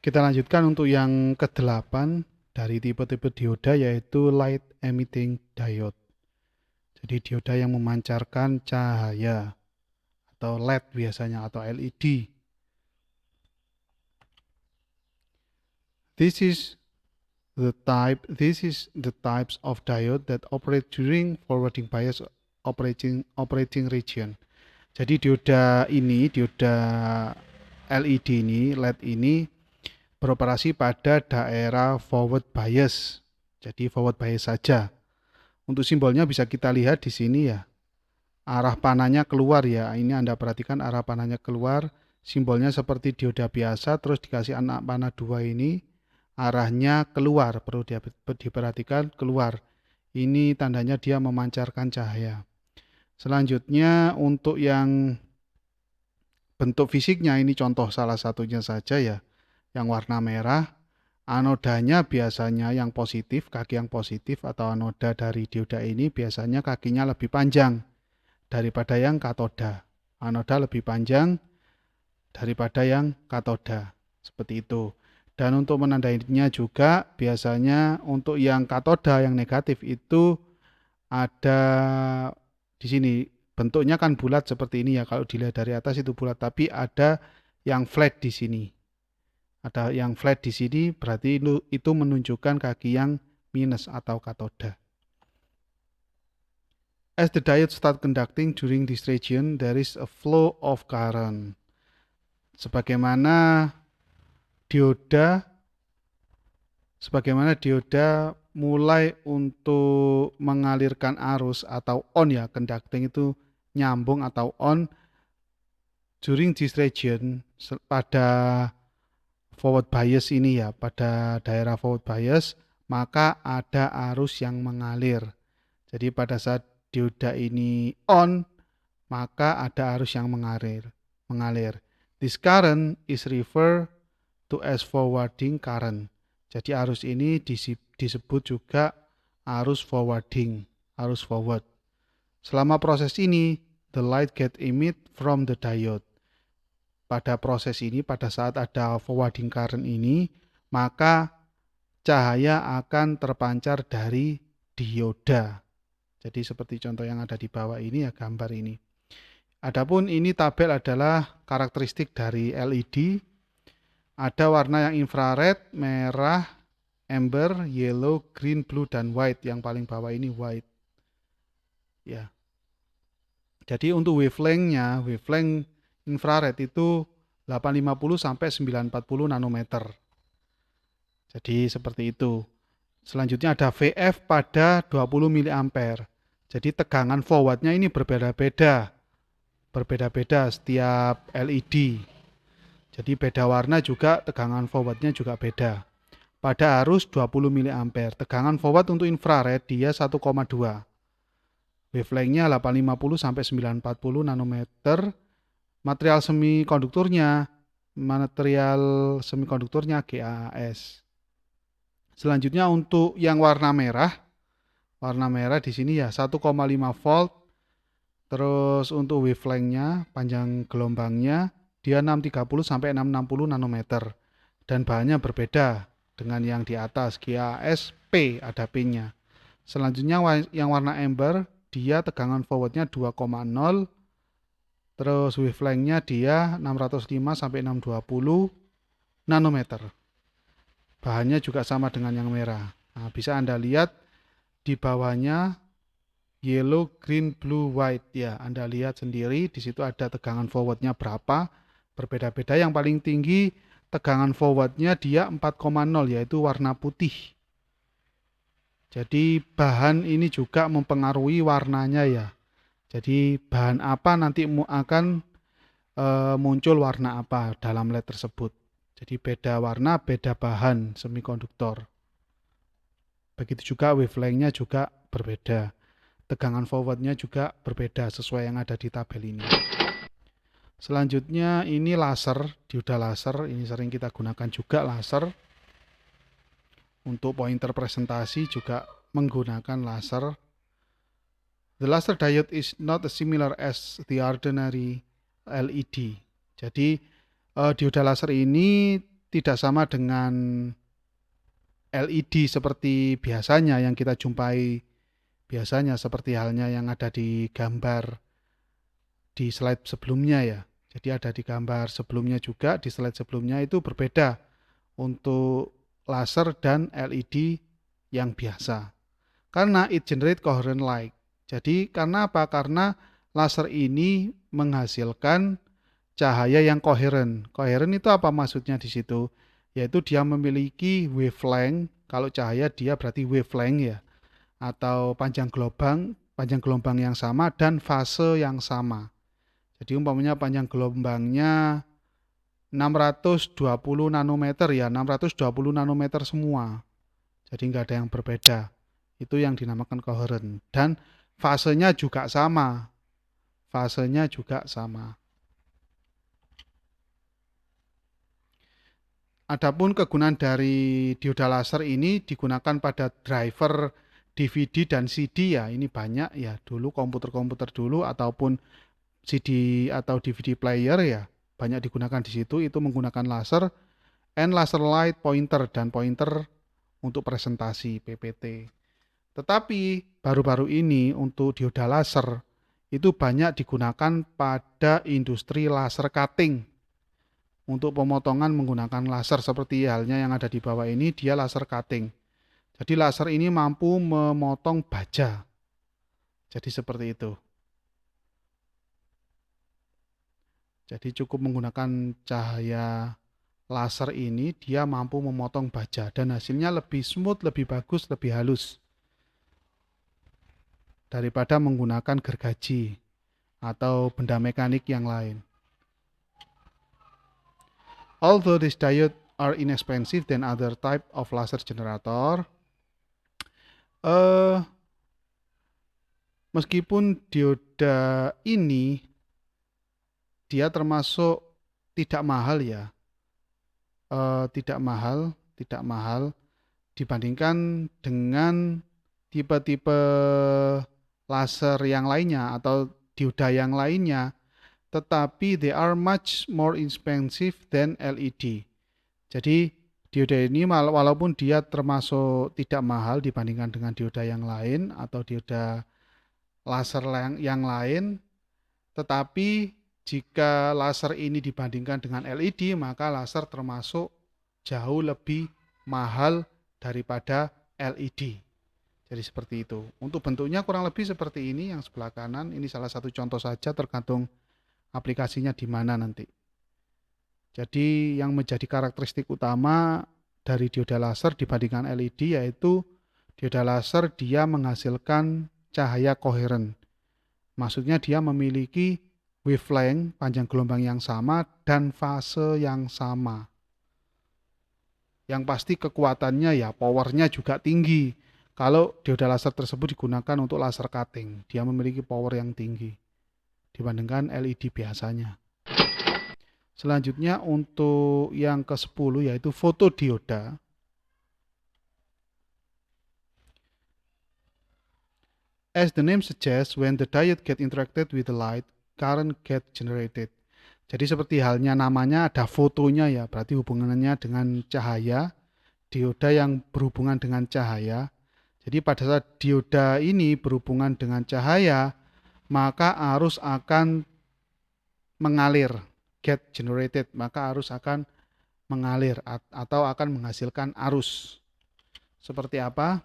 Kita lanjutkan untuk yang ke-8 dari tipe-tipe dioda, yaitu light emitting diode. Jadi dioda yang memancarkan cahaya atau LED biasanya atau LED. This is the types of diode that operate during forwarding bias operating region. Jadi dioda LED ini, LED ini beroperasi pada daerah forward bias. Jadi forward bias saja. Untuk simbolnya bisa kita lihat di sini ya. Arah panahnya keluar ya. Ini Anda perhatikan arah panahnya keluar. Simbolnya seperti dioda biasa, terus dikasih anak panah 2 ini arahnya keluar. Perlu diperhatikan keluar. Ini tandanya dia memancarkan cahaya. Selanjutnya untuk yang bentuk fisiknya, ini contoh salah satunya saja ya. Yang warna merah, anodanya biasanya yang positif, kaki yang positif atau anoda dari dioda ini biasanya kakinya lebih panjang daripada yang katoda. Anoda lebih panjang daripada yang katoda. Seperti itu. Dan untuk menandainya juga biasanya untuk yang katoda yang negatif itu ada di sini. Bentuknya kan bulat seperti ini ya. Kalau dilihat dari atas itu bulat, tapi ada yang flat di sini. Ada yang flat di sini, berarti itu menunjukkan kaki yang minus atau katoda. As the diode start conducting during this region, there is a flow of current. Sebagaimana dioda mulai untuk mengalirkan arus atau on ya, conducting itu nyambung atau on during this region pada forward bias ini ya, pada daerah forward bias, maka ada arus yang mengalir. Jadi pada saat dioda ini on, maka ada arus yang mengalir. This current is referred to as forwarding current. Jadi arus ini disebut juga arus forwarding, arus forward. Selama proses ini, the light get emit from the diode. Pada proses ini, pada saat ada forwarding current ini, maka cahaya akan terpancar dari dioda. Jadi seperti contoh yang ada di bawah ini ya, gambar ini. Adapun ini tabel adalah karakteristik dari LED. Ada warna yang infrared, merah, amber, yellow, green, blue, dan white. Yang paling bawah ini white. Ya. Jadi untuk wavelength infrared itu 850 sampai 940 nanometer. Jadi seperti itu. Selanjutnya ada VF pada 20 mA. Jadi tegangan forwardnya ini berbeda-beda setiap LED. Jadi beda warna juga tegangan forwardnya juga beda. Pada arus 20 mA, tegangan forward untuk infrared dia 1,2. Wavelengthnya 850 sampai 940 nanometer. Material semikonduktornya GaAs. Selanjutnya untuk yang warna merah di sini ya 1,5 volt. Terus untuk wavelengthnya, panjang gelombangnya dia 630 sampai 660 nanometer. Dan bahannya berbeda dengan yang di atas, GaAs P ada P-nya. Selanjutnya yang warna amber, dia tegangan forwardnya 2,0. Terus wavelengthnya dia 605 sampai 620 nanometer. Bahannya juga sama dengan yang merah. Nah, bisa Anda lihat di bawahnya yellow, green, blue, white ya. Anda lihat sendiri di situ ada tegangan forwardnya berapa, berbeda-beda. Yang paling tinggi tegangan forwardnya dia 4,0 yaitu warna putih. Jadi bahan ini juga mempengaruhi warnanya ya. Jadi bahan apa nanti akan muncul warna apa dalam LED tersebut. Jadi beda warna, beda bahan semikonduktor. Begitu juga wavelengthnya juga berbeda. Tegangan forwardnya juga berbeda sesuai yang ada di tabel ini. Selanjutnya ini laser, dioda laser. Ini sering kita gunakan juga laser. Untuk pointer presentasi juga menggunakan laser. The laser diode is not as similar as the ordinary LED. Jadi dioda laser ini tidak sama dengan LED seperti biasanya yang kita jumpai biasanya, seperti halnya yang ada di gambar di slide sebelumnya ya. Jadi ada di gambar sebelumnya juga, di slide sebelumnya itu berbeda untuk laser dan LED yang biasa. Karena it generate coherent light. Jadi karena apa? Karena laser ini menghasilkan cahaya yang koheren. Koheren itu apa maksudnya di situ? Yaitu dia memiliki wavelength. Kalau cahaya dia berarti wavelength ya, atau panjang gelombang yang sama dan fase yang sama. Jadi umpamanya panjang gelombangnya 620 nanometer ya, 620 nanometer semua. Jadi nggak ada yang berbeda. Itu yang dinamakan coherent. Dan fasenya juga sama. Fasenya juga sama. Adapun kegunaan dari dioda laser ini digunakan pada driver DVD dan CD ya. Ini banyak ya. Dulu komputer-komputer dulu ataupun CD atau DVD player ya. Banyak digunakan di situ. Itu menggunakan laser and laser light pointer dan pointer untuk presentasi PPT. Tetapi baru-baru ini untuk dioda laser itu banyak digunakan pada industri laser cutting. Untuk pemotongan menggunakan laser seperti halnya yang ada di bawah ini, dia laser cutting. Jadi laser ini mampu memotong baja. Jadi seperti itu. Jadi cukup menggunakan cahaya laser ini, dia mampu memotong baja dan hasilnya lebih smooth, lebih bagus, lebih halus daripada menggunakan gergaji atau benda mekanik yang lain. Although these diodes are inexpensive than other type of laser generator, meskipun dioda ini dia termasuk tidak mahal ya, tidak mahal dibandingkan dengan tipe-tipe laser yang lainnya atau dioda yang lainnya, tetapi they are much more expensive than LED. Jadi dioda ini walaupun dia termasuk tidak mahal dibandingkan dengan dioda yang lain atau dioda laser yang lain, tetapi jika laser ini dibandingkan dengan LED, maka laser termasuk jauh lebih mahal daripada LED. Jadi seperti itu. Untuk bentuknya kurang lebih seperti ini yang sebelah kanan. Ini salah satu contoh saja, tergantung aplikasinya di mana nanti. Jadi yang menjadi karakteristik utama dari dioda laser dibandingkan LED yaitu dioda laser dia menghasilkan cahaya koheren. Maksudnya dia memiliki wavelength, panjang gelombang yang sama dan fase yang sama. Yang pasti kekuatannya ya powernya juga tinggi. Kalau dioda laser tersebut digunakan untuk laser cutting, dia memiliki power yang tinggi dibandingkan LED biasanya. Selanjutnya untuk yang ke-10 yaitu fotodioda. As the name suggests, when the diode get interacted with the light, current get generated. Jadi seperti halnya namanya ada fotonya ya, berarti hubungannya dengan cahaya, dioda yang berhubungan dengan cahaya. Jadi pada saat dioda ini berhubungan dengan cahaya, maka arus akan mengalir, get generated, maka arus akan mengalir atau akan menghasilkan arus. Seperti apa?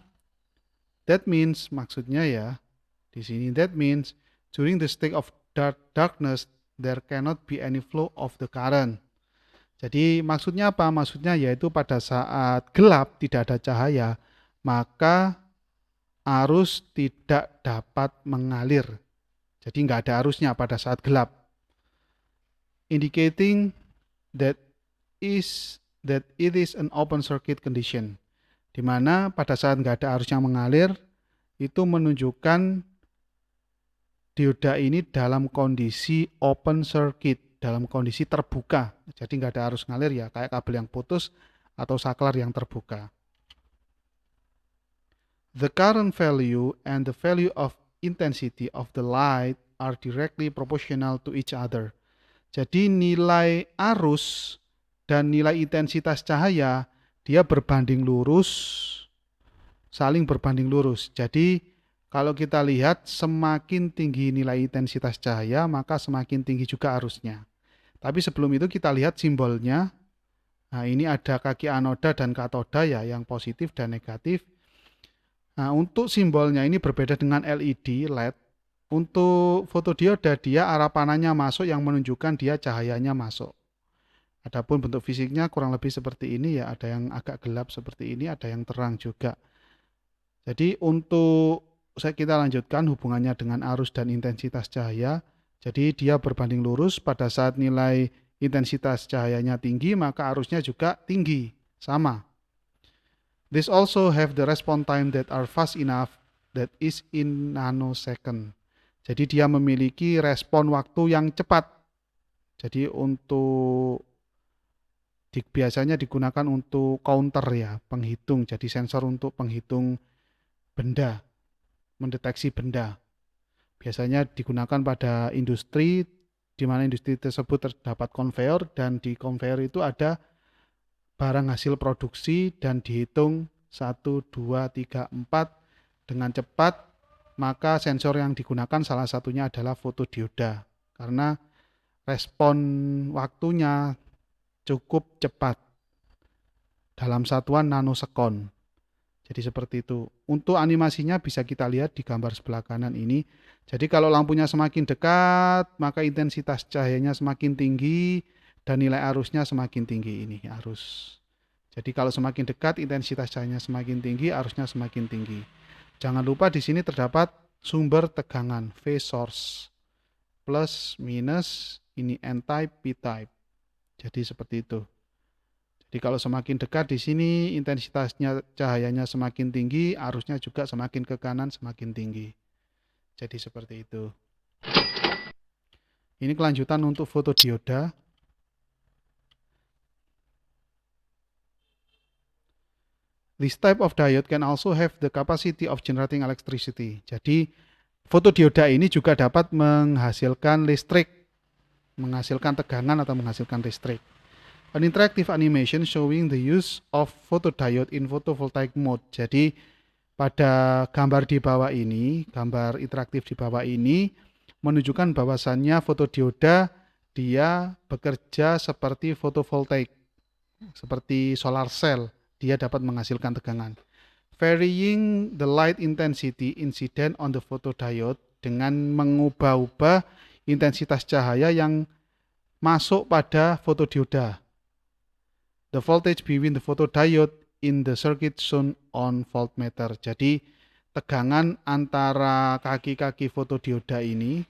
That means maksudnya ya, di sini that means during the state of darkness there cannot be any flow of the current. Jadi maksudnya apa? Maksudnya yaitu pada saat gelap tidak ada cahaya, maka arus tidak dapat mengalir. Jadi nggak ada arusnya pada saat gelap. Indicating that it is an open circuit condition. Di mana pada saat nggak ada arus yang mengalir, itu menunjukkan dioda ini dalam kondisi open circuit, dalam kondisi terbuka. Jadi nggak ada arus ngalir ya, kayak kabel yang putus atau saklar yang terbuka. The current value and the value of intensity of the light are directly proportional to each other. Jadi nilai arus dan nilai intensitas cahaya dia berbanding lurus, saling berbanding lurus. Jadi kalau kita lihat semakin tinggi nilai intensitas cahaya maka semakin tinggi juga arusnya. Tapi sebelum itu kita lihat simbolnya. Nah, ini ada kaki anoda dan katoda ya, yang positif dan negatif. Nah, untuk simbolnya ini berbeda dengan LED, LED. Untuk fotodioda dia arah panahnya masuk yang menunjukkan dia cahayanya masuk. Adapun bentuk fisiknya kurang lebih seperti ini ya, ada yang agak gelap seperti ini, ada yang terang juga. Jadi untuk kita lanjutkan hubungannya dengan arus dan intensitas cahaya. Jadi dia berbanding lurus pada saat nilai intensitas cahayanya tinggi maka arusnya juga tinggi, sama. This also have the response time that are fast enough that is in nanosecond. Jadi dia memiliki respon waktu yang cepat. Jadi untuk biasanya digunakan untuk counter ya, penghitung. Jadi sensor untuk penghitung benda, mendeteksi benda. Biasanya digunakan pada industri, di mana industri tersebut terdapat konveyor dan di konveyor itu ada barang hasil produksi dan dihitung 1, 2, 3, 4 dengan cepat, maka sensor yang digunakan salah satunya adalah fotodioda karena respon waktunya cukup cepat dalam satuan nanosekon. Jadi seperti itu. Untuk animasinya bisa kita lihat di gambar sebelah kanan ini. Jadi kalau lampunya semakin dekat, maka intensitas cahayanya semakin tinggi dan nilai arusnya semakin tinggi ini arus. Jadi kalau semakin dekat intensitas cahayanya semakin tinggi, arusnya semakin tinggi. Jangan lupa di sini terdapat sumber tegangan phase source. Plus minus ini n-type, p-type. Jadi seperti itu. Jadi kalau semakin dekat di sini intensitasnya cahayanya semakin tinggi, arusnya juga semakin ke kanan semakin tinggi. Jadi seperti itu. Ini kelanjutan untuk fotodioda. This type of diode can also have the capacity of generating electricity. Jadi fotodioda ini juga dapat menghasilkan listrik, menghasilkan tegangan atau menghasilkan listrik. An interactive animation showing the use of photodiode in photovoltaic mode. Jadi pada gambar di bawah ini, gambar interaktif di bawah ini menunjukkan bahwasannya fotodioda dia bekerja seperti fotovoltaik, seperti solar cell, dia dapat menghasilkan tegangan. Varying the light intensity incident on the photodiode dengan mengubah-ubah intensitas cahaya yang masuk pada fotodioda. The voltage between the photodiode in the circuit shown on voltmeter. Jadi tegangan antara kaki-kaki fotodioda ini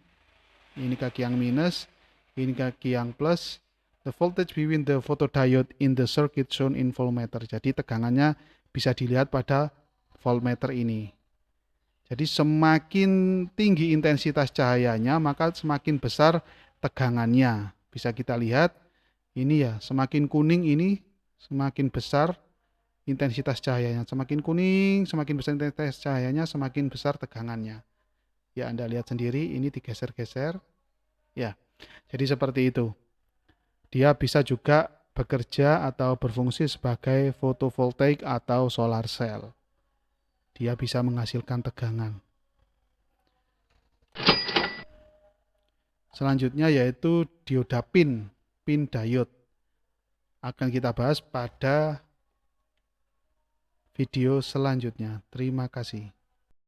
kaki yang minus, ini kaki yang plus. The voltage between the photodiode in the circuit shown in voltmeter. Jadi tegangannya bisa dilihat pada voltmeter ini. Jadi semakin tinggi intensitas cahayanya maka semakin besar tegangannya. Bisa kita lihat ini ya, semakin kuning ini semakin besar intensitas cahayanya. Semakin kuning, semakin besar intensitas cahayanya, semakin besar tegangannya. Ya, Anda lihat sendiri, ini digeser-geser. Ya, jadi seperti itu. Dia bisa juga bekerja atau berfungsi sebagai fotovoltaik atau solar cell. Dia bisa menghasilkan tegangan. Selanjutnya yaitu dioda pin diode. Akan kita bahas pada video selanjutnya. Terima kasih.